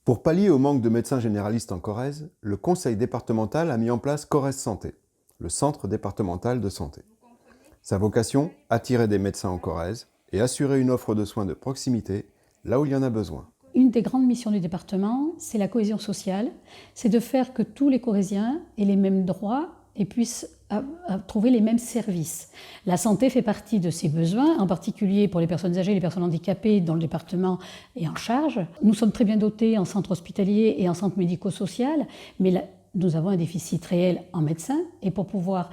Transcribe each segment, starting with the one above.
Pour pallier au manque de médecins généralistes en Corrèze, le conseil départemental a mis en place Corrèze Santé, le centre départemental de santé. Sa vocation, attirer des médecins en Corrèze et assurer une offre de soins de proximité là où il y en a besoin. Une des grandes missions du département, c'est la cohésion sociale, c'est de faire que tous les Corréziens aient les mêmes droits et puissent trouver les mêmes services. La santé fait partie de ces besoins, en particulier pour les personnes âgées et les personnes handicapées dont le département est en charge. Nous sommes très bien dotés en centre hospitalier et en centre médico-social, mais là, nous avons un déficit réel en médecins et pour pouvoir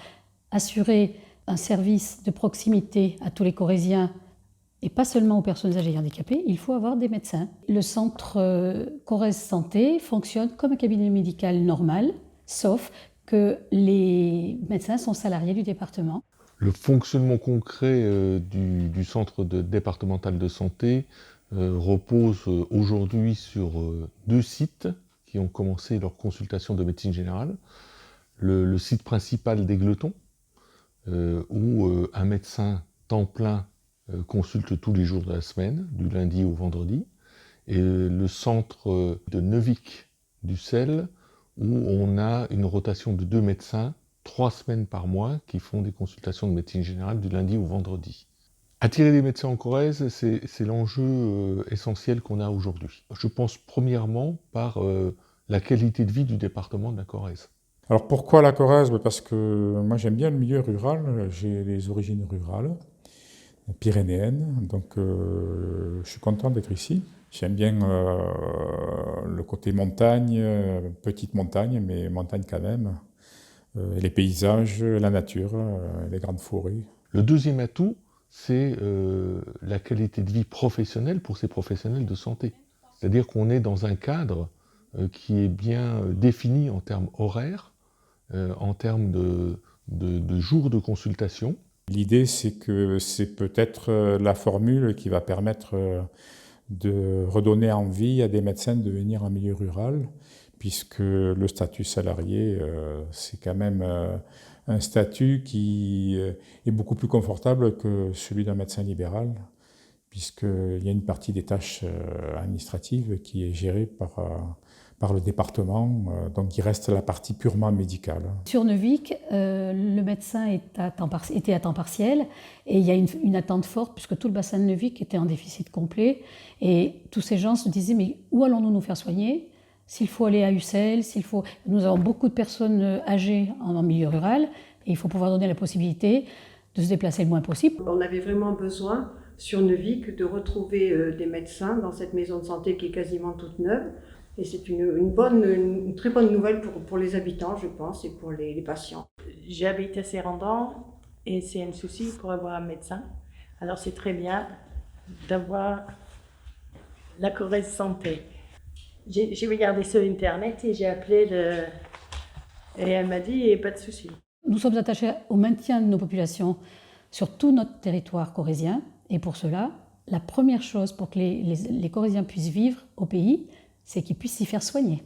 assurer un service de proximité à tous les Corréziens et pas seulement aux personnes âgées et handicapées, il faut avoir des médecins. Le centre Corrèze Santé fonctionne comme un cabinet médical normal, sauf que les médecins sont salariés du département. Le fonctionnement concret du centre départemental de santé repose aujourd'hui sur 2 sites qui ont commencé leur consultation de médecine générale. Le site principal d'Égletons, où un médecin temps plein consulte tous les jours de la semaine, du lundi au vendredi, et le centre de Neuvic-du-Sel, où on a une rotation de 2 médecins, 3 semaines par mois, qui font des consultations de médecine générale du lundi au vendredi. Attirer les médecins en Corrèze, c'est l'enjeu essentiel qu'on a aujourd'hui. Je pense premièrement par la qualité de vie du département de la Corrèze. Alors pourquoi la Corrèze? Parce que moi j'aime bien le milieu rural, j'ai les origines rurales, pyrénéennes, donc je suis content d'être ici. J'aime bien le côté montagne, petite montagne, mais montagne quand même, les paysages, la nature, les grandes forêts. Le deuxième atout, c'est la qualité de vie professionnelle pour ces professionnels de santé. C'est-à-dire qu'on est dans un cadre qui est bien défini en termes horaires, en termes de jours de consultation. L'idée, c'est que c'est peut-être la formule qui va permettre de redonner envie à des médecins de venir en milieu rural, puisque le statut salarié, c'est quand même un statut qui est beaucoup plus confortable que celui d'un médecin libéral, puisqu'il y a une partie des tâches administratives qui est gérée par le département, donc il reste la partie purement médicale. Sur Neuvic, le médecin était à temps partiel et il y a une attente forte puisque tout le bassin de Neuvic était en déficit complet et tous ces gens se disaient mais où allons-nous nous faire soigner? S'il faut aller à Ussel, nous avons beaucoup de personnes âgées en milieu rural et il faut pouvoir donner la possibilité de se déplacer le moins possible. On avait vraiment besoin sur Neuvic de retrouver des médecins dans cette maison de santé qui est quasiment toute neuve. Et c'est une très bonne nouvelle pour les habitants, je pense, et pour les patients. J'habite à Sérandan et c'est un souci pour avoir un médecin. Alors c'est très bien d'avoir la Corrèze Santé. J'ai regardé sur Internet et j'ai appelé et elle m'a dit pas de souci. Nous sommes attachés au maintien de nos populations sur tout notre territoire corrézien. Et pour cela, la première chose pour que les Corréziens puissent vivre au pays, c'est qu'ils puissent s'y faire soigner.